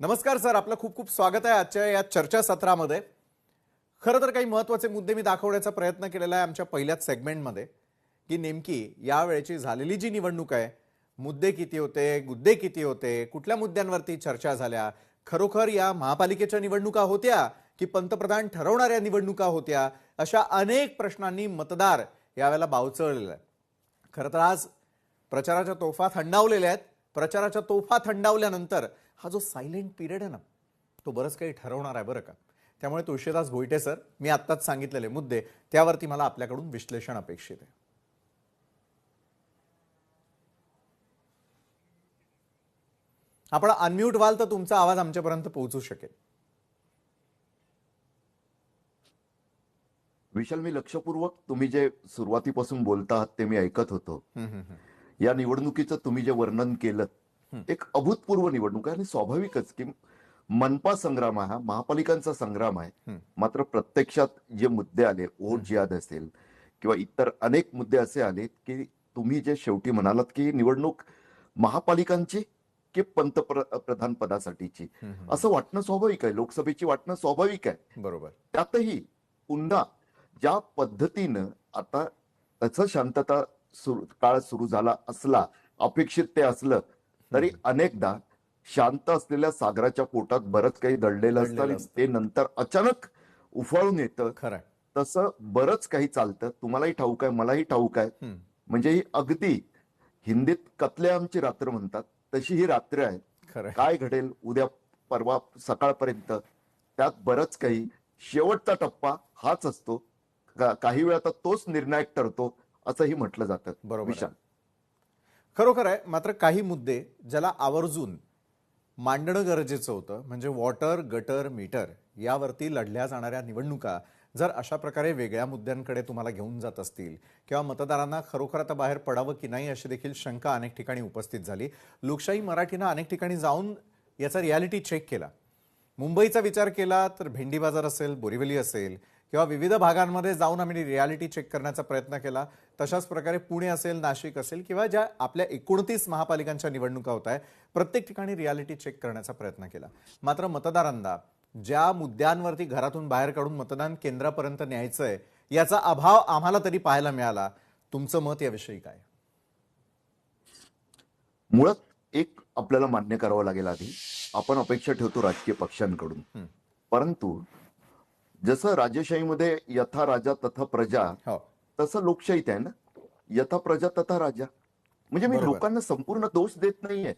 नमस्कार सर, आपलं खूप खूप स्वागत आहे आजच्या या चर्चासत्रामध्ये. खरं तर काही महत्त्वाचे मुद्दे मी दाखवण्याचा प्रयत्न केलेला आहे आमच्या पहिल्याच सेगमेंटमध्ये, की नेमकी यावेळेची झालेली जी निवडणूक आहे, मुद्दे किती होते, गुद्दे किती होते, कुठल्या मुद्द्यांवरती चर्चा झाल्या, खरोखर या महापालिकेच्या निवडणुका होत्या की पंतप्रधान ठरवणाऱ्या निवडणुका होत्या, अशा अनेक प्रश्नांनी मतदार यावेळेला बावचळलेला आहे. खरं तर आज प्रचाराच्या तोफा थंडावलेल्या आहेत. प्रचाराच्या तोफा थंडावल्यानंतर हा जो सायलेंट पिरियड आहे ना, तो बरंच काही ठरवणार आहे बरं का. त्यामुळे तुळशीदास भोईटे सर, मी आत्ताच सांगितलेले मुद्दे त्यावरती मला आपल्याकडून विश्लेषण अपेक्षित आहे. आपण अनम्यूट व्हाल तर तुमचा आवाज आमच्यापर्यंत पोहोचू शकेल. विशाल, मी लक्षपूर्वक तुम्ही जे सुरुवातीपासून बोलता आहात ते मी ऐकत होतो. या निवडणुकीचं तुम्ही जे वर्णन केलं, एक अभूतपूर्व निवडणूक आहे आणि स्वाभाविकच की मनपा संग्राम हा महापालिकांचा संग्राम आहे. मात्र प्रत्यक्षात जे मुद्दे आले, वोट जिहाद असेल किंवा इतर अनेक मुद्दे असे आले की तुम्ही जे शेवटी म्हणालात की निवडणूक महापालिकांची की पंतप्रधान पदासाठीची, असं वाटणं स्वाभाविक आहे. लोकसभेची वाटणं स्वाभाविक आहे. बरोबर. त्यातही पुन्हा ज्या पद्धतीनं आता त्याचं शांतता काळ सुरू झाला असला, अपेक्षित ते असलं तरी अनेकदा शांत असलेल्या सागराच्या पोटात बरंच काही दडलेलं असतं आणि ते नंतर अचानक उफाळून येतं. खरंय. तसं बरंच काही चालतं. तुम्हालाही ठाऊक आहे, मलाही ठाऊक आहे. म्हणजे ही अगदी हिंदीत कतले आमची रात्र म्हणतात तशी ही रात्र आहे. खरंय. काय घडेल उद्या परवा सकाळपर्यंत, त्यात बरंच काही. शेवटचा टप्पा हाच असतो. काही वेळा तर तोच निर्णायक ठरतो असंही म्हटलं जातं. बरोबर आहे. विशाल, खरोखर आहे. मात्र काही मुद्दे ज्याला आवर्जून मांडणं गरजेचं होतं, म्हणजे वॉटर, गटर, मीटर यावरती लढल्या जाणाऱ्या निवडणुका जर अशा प्रकारे वेगळ्या मुद्द्यांकडे तुम्हाला घेऊन जात असतील किंवा मतदारांना खरोखर आता बाहेर पडावं की नाही अशी देखील शंका अनेक ठिकाणी उपस्थित झाली. लोकशाही मराठीनं अनेक ठिकाणी जाऊन याचा रियालिटी चेक केला. मुंबईचा विचार केला तर भेंडी बाजार असेल, बोरिवली असेल किंवा विविध भागांमध्ये जाऊन आम्ही रियालिटी चेक करण्याचा प्रयत्न केला. तशाच प्रकारे पुणे असेल, नाशिक असेल किंवा ज्या आपल्या 29 महापालिकांच्या निवडणुका होत आहेत, प्रत्येक ठिकाणी रियालिटी चेक करण्याचा प्रयत्न केला. मात्र मतदारांना ज्या मुद्द्यांवरती घरातून बाहेर काढून मतदान केंद्रापर्यंत न्यायचंय याचा अभाव आम्हाला तरी पाहायला मिळाला. तुमचं मत याविषयी काय? मुळात एक आपल्याला मान्य करावं लागेल. आधी आपण अपेक्षा ठेवतो राजकीय पक्षांकडून, परंतु जसं राजेशाहीमध्ये यथा राजा तथा प्रजा, तसं लोकशाहीत आहे ना, यथा प्रजा तथा राजा. म्हणजे मी लोकांना संपूर्ण दोष देत नाहीये,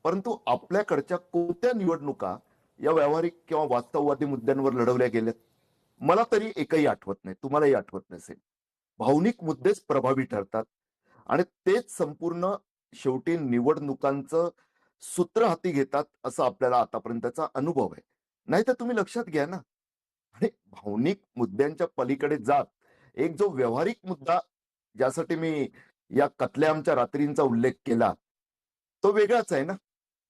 परंतु आपल्याकडच्या कोणत्या निवडणुका या व्यावहारिक किंवा वास्तववादी मुद्द्यांवर लढवल्या गेल्यात मला तरी एकही आठवत नाही. तुम्हालाही आठवत नसेल. भावनिक मुद्देच प्रभावी ठरतात आणि तेच संपूर्ण शेवटी निवडणुकांचं सूत्र हाती घेतात असं आपल्याला आतापर्यंतचा अनुभव आहे. नाहीतर तुम्ही लक्षात घ्या ना, आणि भावनिक मुद्द्यांच्या पलीकडे जात एक जो व्यावहारिक मुद्दा, ज्यासाठी मी या कतलेआमच्या रात्रींचा उल्लेख केला, तो वेगळाच आहे ना.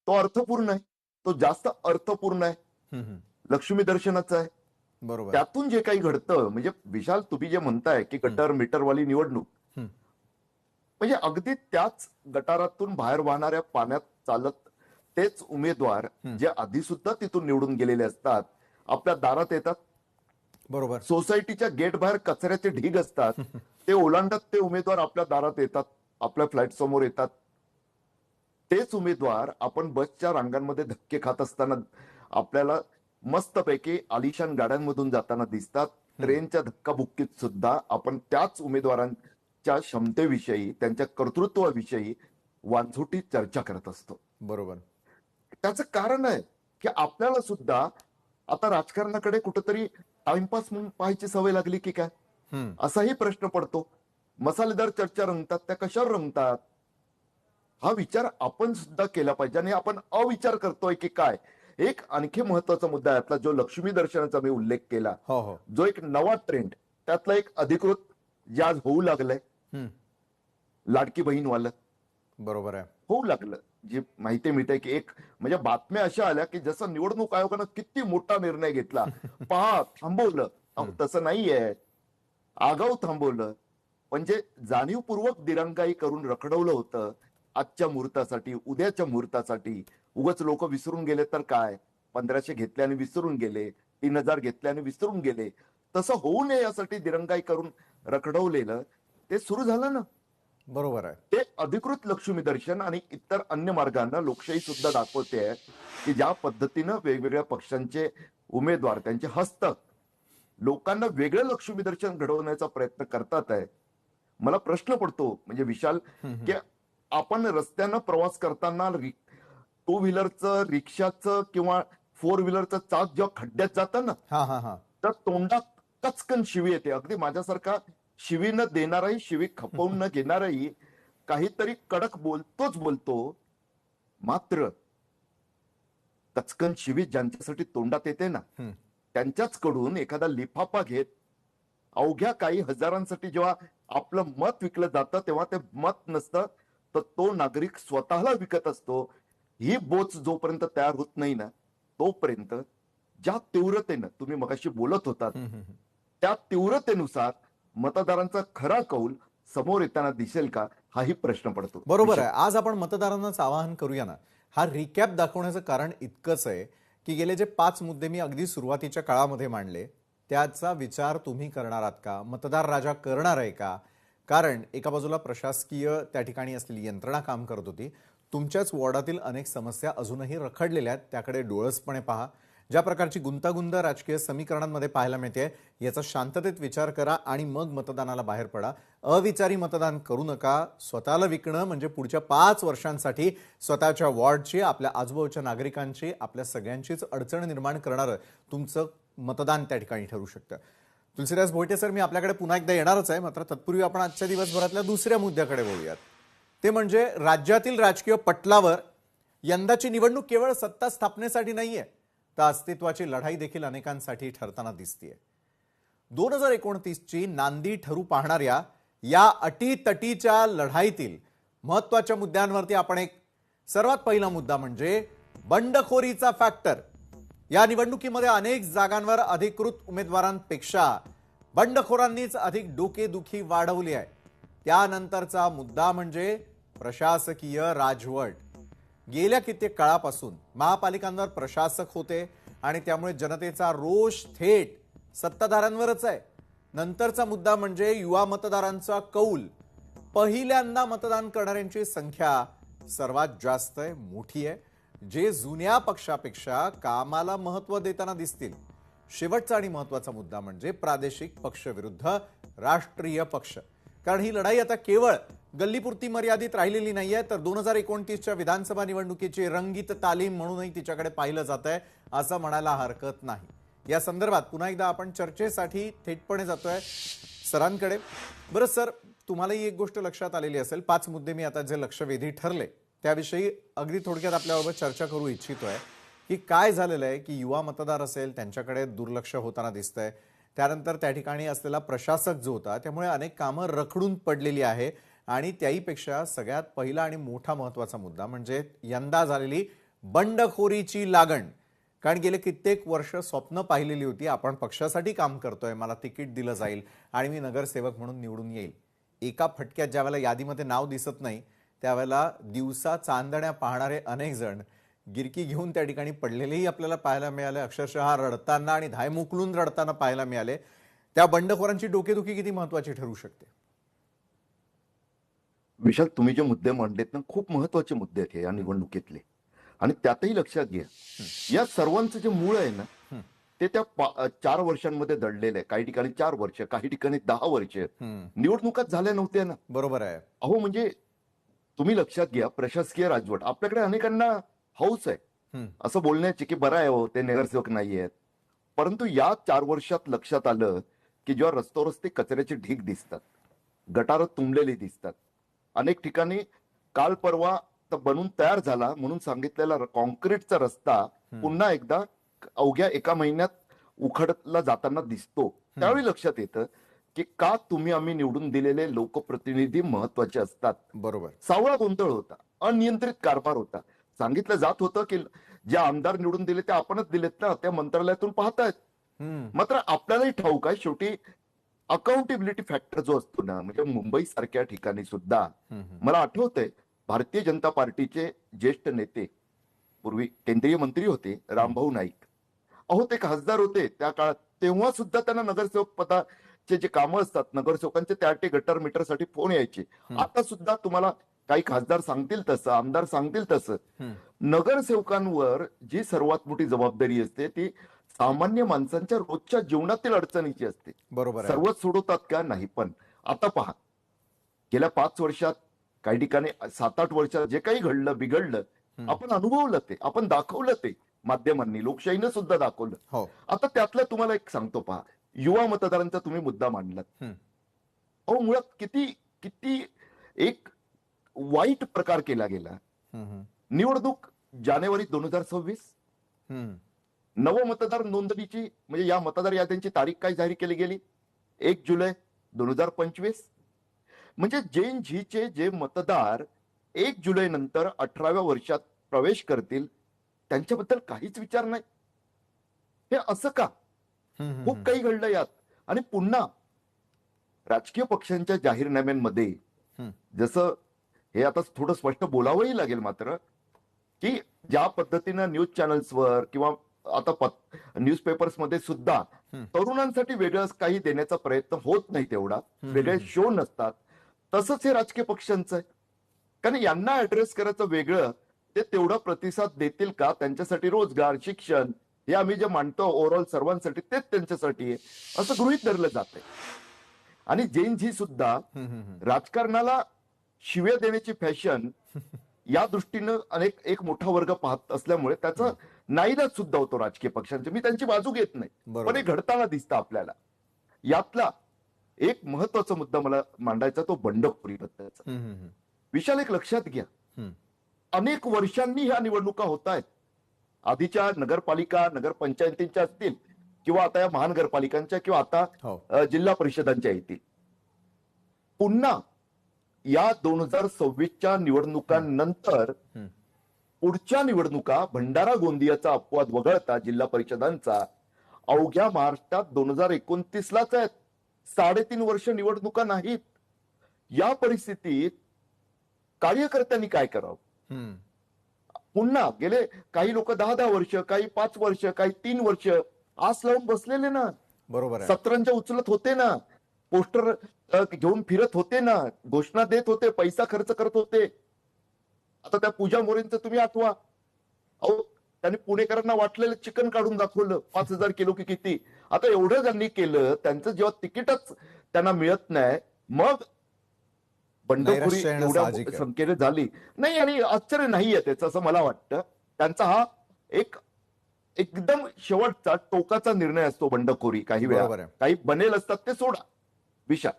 तो अर्थपूर्ण आहे. तो जास्त अर्थपूर्ण आहे. लक्ष्मी दर्शनाचं आहे. बरोबर. त्यातून जे काही घडतं, म्हणजे विशाल, तुम्ही जे म्हणताय की गटर मीटरवाली निवडणूक, म्हणजे अगदी त्याच गटारातून बाहेर वाहणाऱ्या पाण्यात चालत तेच उमेदवार जे आधी सुद्धा तिथून निवडून गेलेले असतात आपल्या दारात येतात. बरोबर. सोसायटीच्या गेट बाहेर कचऱ्याचे ढीग असतात, ते ओलांडत ते उमेदवार आपल्या दारात येतात, आपल्या फ्लॅट समोर येतात. तेच उमेदवार आपण बसच्या रांगांमध्ये धक्के खात असताना आपल्याला मस्तपैकी आलिशान गाड्यांमधून जाताना दिसतात. ट्रेनच्या धक्काबुक्कीत सुद्धा आपण त्याच उमेदवारांच्या क्षमतेविषयी, त्यांच्या कर्तृत्वाविषयी वांझोटी चर्चा करत असतो. बरोबर. त्याचं कारण आहे की आपल्याला सुद्धा आता राजकारणाकडे कुठेतरी टाइमपास म्हणून पाहायची सवय लागली की काय, असाही प्रश्न पडतो. मसालेदार चर्चा रंगतात, त्या कशावर रंगतात हा विचार आपण सुद्धा केला पाहिजे. आणि आपण अविचार करतोय की काय. एक आणखी महत्वाचा मुद्दा आहे आपला, जो लक्ष्मी दर्शनाचा मी उल्लेख केला, जो एक नवा ट्रेंड, त्यातला एक अधिकृत जे आज होऊ लागलंय, लाडकी बहीण वालं. बरोबर आहे. होऊ लागलं. जी माहिती मिळते की एक म्हणजे बातम्या अशा आल्या की जसं निवडणूक आयोगानं किती मोठा निर्णय घेतला, पहा थांबवलं. तसं नाहीये, आगाऊ थांबवलं. म्हणजे जाणीवपूर्वक दिरंगाई करून रखडवलं होतं आजच्या मुहूर्तासाठी, उद्याच्या मुहूर्तासाठी. उगाच लोक विसरून गेले तर काय, 1500 घेतल्याने विसरून गेले, 3000 घेतल्याने विसरून गेले, तसं होऊ नये यासाठी दिरंगाई करून रखडवलेलं ते सुरू झालं ना. बरोबर आहे. ते अधिकृत लक्ष्मी दर्शन आणि इतर अन्य मार्गांना लोकशाही सुद्धा दाखवते आहे की ज्या पद्धतीनं वेगवेगळ्या पक्षांचे उमेदवार त्यांचे हस्तक लोकांना वेगळं लक्ष्मी दर्शन घडवण्याचा प्रयत्न करतात आहे. मला प्रश्न पडतो म्हणजे विशाल, की आपण रस्त्यानं प्रवास करताना टू व्हीलरचं, रिक्षाचं किंवा फोर व्हीलरचं चाक जेव्हा खड्ड्यात जातं ना, हा हा हा तर तोंडात कचकन शिवी येते. अगदी माझ्यासारखा शिवी न देणाराही, शिवी खपवून न घेणाराही काहीतरी कडक बोलतोच बोलतो. मात्र कचकन शिवी ज्यांच्यासाठी तोंडात येते ना, त्यांच्याच कडून एखादा लिफाफा घेत अवघ्या काही हजारांसाठी जेव्हा आपलं मत विकलं जातं तेव्हा ते मत नसतं, तर तो नागरिक स्वतःला विकत असतो. ही बोच जोपर्यंत तयार होत नाही ना, तोपर्यंत ज्या तीव्रतेनं तुम्ही मगाशी बोलत होतात त्या तीव्रतेनुसार मतदारांचा खरा कौल समोर येताना दिसेल का, हाही प्रश्न पडतो. बरोबर आहे. आज आपण मतदारांनाच आवाहन करूया ना. हा रिकॅप दाखवण्याचं कारण इतकंच आहे की गेले जे 5 मुद्दे मी अगदी सुरुवातीच्या काळामध्ये मांडले त्याचा विचार तुम्ही करणार आहात का? मतदार राजा करणार आहे का? कारण एका बाजूला प्रशासकीय त्या ठिकाणी असलेली यंत्रणा काम करत होती. तुमच्याच वॉर्डातील अनेक समस्या अजूनही रखडलेल्या आहेत, त्याकडे डोळसपणे पहा. ज्या प्रकारची गुंतागुंत राजकीय समीकरणांमध्ये पाहायला मिळते याचा शांततेत विचार करा आणि मग मतदानाला बाहेर पडा. अविचारी मतदान करू नका. स्वतःला विकणं म्हणजे पुढच्या 5 वर्षांसाठी स्वतःच्या वॉर्डची, आपल्या आजूबाजूच्या नागरिकांची, आपल्या सगळ्यांचीच अडचण निर्माण करणारं तुमचं मतदान त्या ठिकाणी ठरू शकतं. तुलसीदास भोईटे सर, मी आपल्याकडे पुन्हा एकदा येणारच आहे, मात्र तत्पूर्वी आपण आजच्या दिवसभरातल्या दुसऱ्या मुद्द्याकडे बोलूयात. ते म्हणजे राज्यातील राजकीय पटलावर यंदाची निवडणूक केवळ सत्ता स्थापनेसाठी नाहीये, तर अस्तित्वाची लढाई देखील अनेकांसाठी ठरताना दिसतेय. 2029ची नांदी ठरू पाहणाऱ्या या अटीतटीच्या लढाईतील महत्त्वाच्या मुद्द्यांवरती आपण एक सर्वात पहिला मुद्दा म्हणजे बंडखोरीचा फॅक्टर. या निवडणुकीमध्ये अनेक जागांवर अधिकृत उमेदवारांपेक्षा बंडखोरांनीच अधिक डोकेदुखी वाढवली आहे. त्यानंतरचा मुद्दा म्हणजे प्रशासकीय राजवट. गेल्या कित्येक काळापासून महापालिकांवर प्रशासक होते आणि त्यामुळे जनतेचा रोष थेट सत्ताधाऱ्यांवरच आहे. नंतरचा मुद्दा म्हणजे युवा मतदारांचा कौल. पहिल्यांदा मतदान करणाऱ्यांची संख्या सर्वात जास्त आहे, मोठी आहे, जे जुन्या पक्षापेक्षा कामाला महत्त्व देताना दिसतील. शेवटचा आणि महत्त्वाचा मुद्दा म्हणजे प्रादेशिक पक्ष विरुद्ध राष्ट्रीय पक्ष. कारण ही लढाई आता केवळ गल्लीपुरती मर्यादित राहिलेली नाहीये, तर 2029च्या विधानसभा निवडणुकीची रंगीत तालीम म्हणूनही तिच्याकडे पाहिलं जात आहे असं म्हणायला हरकत नाही. या संदर्भात पुन्हा एकदा आपण चर्चेसाठी थेटपणे जातोय सरांकडे. बरं सर, तुम्हालाही एक गोष्ट लक्षात आलेली असेल, 5 मुद्दे मी आता जे लक्षवेधी ठरले त्याविषयी अगदी थोडक्यात आपल्याबरोबर चर्चा करू इच्छितोय की काय झालेलं आहे की युवा मतदार असेल त्यांच्याकडे दुर्लक्ष होताना दिसतंय. त्यानंतर त्या ठिकाणी असलेला प्रशासक जो होता त्यामुळे अनेक कामं रखडून पडलेली आहे. आणि त्याहीपेक्षा सगळ्यात पहिला आणि मोठा महत्त्वाचा मुद्दा म्हणजे यंदा झालेली बंडखोरीची लागण. कारण गेले कित्येक वर्ष स्वप्न पाहिलेली होती, आपण पक्षासाठी काम करतोय, मला तिकीट दिलं जाईल आणि मी नगरसेवक म्हणून निवडून येईल. एका फटक्यात ज्यावेळेला यादीमध्ये नाव दिसत नाही त्यावेळेला दिवसा चांदण्या पाहणारे अनेक जण गिरकी घेऊन त्या ठिकाणी पडलेलेही आपल्याला पाहायला मिळाले. अक्षरशः रडताना आणि धाय मोकलून रडताना पाहायला मिळाले. त्या बंडखोरांची डोकेदुखी किती महत्त्वाची ठरू शकते? विशाल, तुम्ही जे मुद्दे मांडलेत ना, खूप महत्वाचे मुद्दे आहेत या निवडणुकीतले. आणि त्यातही लक्षात घ्या, या सर्वांचं जे मूळ आहे ना, ते त्या 4 वर्षांमध्ये दडलेलं आहे. काही ठिकाणी 4 वर्ष, काही ठिकाणी 10 वर्ष. निवडणुकाच झाल्या नव्हत्या ना. बरोबर आहे. अहो म्हणजे तुम्ही लक्षात घ्या, प्रशासकीय राजवट आपल्याकडे अनेकांना हौस आहे असं बोलण्याची की बरं आहे हो ते नगरसेवक नाही आहेत. परंतु या 4 वर्षात लक्षात आलं की जेव्हा रस्ते कचऱ्याचे ढीग दिसतात, गटारं तुंबलेली दिसतात, अनेक ठिकाणी काल परवा बनून तयार झाला म्हणून सांगितलेला कॉन्क्रीटचा रस्ता पुन्हा एकदा अवघ्या 1 महिन्यात उखडला जाताना दिसतो. त्यावेळी लक्षात येतं की का तुम्ही आम्ही निवडून दिलेले लोकप्रतिनिधी महत्वाचे असतात. बरोबर. सावळा गोंधळ होता, अनियंत्रित कारभार होता. सांगितलं जात होतं की जे आमदार निवडून दिले ते आपणच दिलेत ना, त्या मंत्रालयातून पाहतायत. मात्र आपल्यालाही ठाऊक आहे शेवटी अकाउंटेबिलिटी फॅक्टर जो असतो ना, म्हणजे मुंबई सारख्या ठिकाणी सुद्धा मला आठवतंय भारतीय जनता पार्टीचे ज्येष्ठ नेते पूर्वी केंद्रीय मंत्री होते रामभाऊ नाईक. अहो ते खासदार होते त्या काळात, तेव्हा सुद्धा त्यांना नगरसेवक पदाचे जे कामं असतात नगरसेवकांचे त्या गटर मीटरसाठी फोन यायचे. आता सुद्धा तुम्हाला काही खासदार सांगतील तसं, आमदार सांगतील तसं, नगरसेवकांवर जी सर्वात मोठी जबाबदारी असते ती सामान्य माणसांच्या रोजच्या जीवनातील अडचणीची असते. बरोबर आहे. सर्वच सोडवतात का? नाही. पण आता पहा, गेल्या 5 वर्षात काही ठिकाणी 7-8 वर्षात जे काही घडलं बिघडलं आपण अनुभवलं, ते आपण दाखवलं, ते माध्यमांनी लोकशाहीनं सुद्धा दाखवलं. हो. आता त्यातलं तुम्हाला एक सांगतो पहा, युवा मतदारांचा तुम्ही मुद्दा मांडलात. अहो मुळात किती किती एक वाईट प्रकार केला गेला. निवडणूक जानेवारी 2026, नवमतदार नोंदणीची म्हणजे या मतदार याद्यांची तारीख काय जाहीर केली गेली? 1 जुलै 2025. म्हणजे जेन झीचे जे मतदार 1 जुलै नंतर 18व्या वर्षात प्रवेश करतील त्यांच्याबद्दल काहीच विचार नाही. हे असं का? खूप काही घडलं यात. आणि पुन्हा राजकीय पक्षांच्या जाहीरनाम्यांमध्ये जसं हे आता थोडं स्पष्ट बोलावंही लागेल मात्र, की ज्या पद्धतीनं न्यूज चॅनल्सवर किंवा आता न्यूजपेपर्समध्ये सुद्धा तरुणांसाठी वेगळं काही देण्याचा प्रयत्न होत नाही, तेवढा वेगळे शो नसतात, तसंच हे राजकीय पक्षांचं आहे. कारण यांना ऍड्रेस करायचं वेगळं, ते तेवढा प्रतिसाद देतील का? त्यांच्यासाठी रोजगार, शिक्षण हे आम्ही जे मांडतो ओव्हरऑल सर्वांसाठी, तेच त्यांच्यासाठी आहे असं गृहीत धरलं जाते. आणि जेन झी सुद्धा राजकारणाला शिव्या देण्याची फॅशन या दृष्टीनं एक मोठा वर्ग पाहत असल्यामुळे त्याचा नाईलाज सुद्धा होतो राजकीय पक्षांचे. मी त्यांची बाजू घेत नाही, पण हे घडताना दिसतं आपल्याला. यातला एक महत्वाचा मुद्दा मला मांडायचा, तो बंडखोरीबद्दलचा. विशाल, एक लक्षात घ्या, अनेक वर्षांनी ह्या निवडणुका होत आहेत. आधीच्या नगरपालिका नगरपंचायतींच्या असतील किंवा आता या महानगरपालिकांच्या किंवा आता जिल्हा परिषदांच्या येतील. पुन्हा या 2026च्या निवडणुकांनंतर पुढच्या निवडणुका भंडारा गोंदियाचा अपवाद वगळता जिल्हा परिषदांचा अवघ्या महाराष्ट्रात 2029लाच आहेत. 3.5 वर्ष निवडणुका नाहीत. या परिस्थितीत कार्यकर्त्यांनी काय करावं? पुन्हा गेले काही लोक 10-10 वर्ष, काही 5 वर्ष, काही 3 वर्ष आस लावून बसलेले ना. बरोबर आहे. सतरंजा उचलत होते ना, पोस्टर घेऊन फिरत होते ना, घोषणा देत होते, पैसा खर्च करत होते. आता त्या पूजा मोरेंचं तुम्ही आठवा. अहो त्यांनी पुणेकरांना वाटलेलं चिकन काढून दाखवलं 5,000 किलो की किती. आता एवढं त्यांनी केलं, त्यांचं जेव्हा तिकीटच त्यांना मिळत नाही, मग बंडखोरी एवढ्या संख्येने झाली नाही. आणि आश्चर्य नाहीये त्याचं, असं मला वाटतं. त्यांचा हा एक एकदम शेवटचा टोकाचा निर्णय असतो बंडखोरी. काही वेळा काही बनेल असतात ते सोडा विशाल.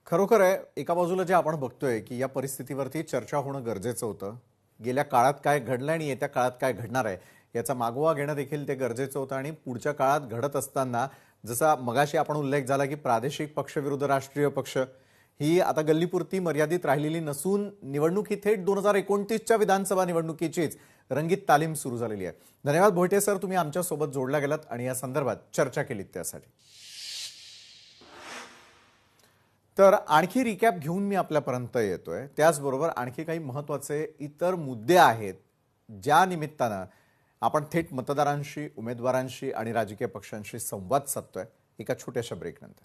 खरोखर आहे, एका बाजूला जे आपण बघतोय की या परिस्थितीवरती चर्चा होणं गरजेचं होतं. गेल्या काळात काय घडलं आणि येत्या काळात काय घडणार आहे याचा मागोवा घेणं देखील ते गरजेचं होतं. आणि पुढच्या काळात घडत असताना जसा मगाशी आपण उल्लेख झाला की प्रादेशिक पक्ष विरुद्ध राष्ट्रीय पक्ष ही आता गल्लीपुरती मर्यादित राहिलेली नसून निवडणूक ही थेट 2029च्या विधानसभा निवडणुकीचीच रंगीत तालीम सुरू झालेली आहे. धन्यवाद भोयटे सर, तुम्ही आमच्या सोबत जोडला गेलात आणि या संदर्भात चर्चा केलीत त्यासाठी. तर आणखी रिकॅप घेऊन मी आपल्यापर्यंत येतोय. त्याचबरोबर आणखी काही महत्त्वाचे इतर मुद्दे आहेत ज्या निमित्तानं आपण थेट मतदारांशी, उमेदवारांशी आणि राजकीय पक्षांशी संवाद साधतोय एका छोट्याशा ब्रेकनंतर.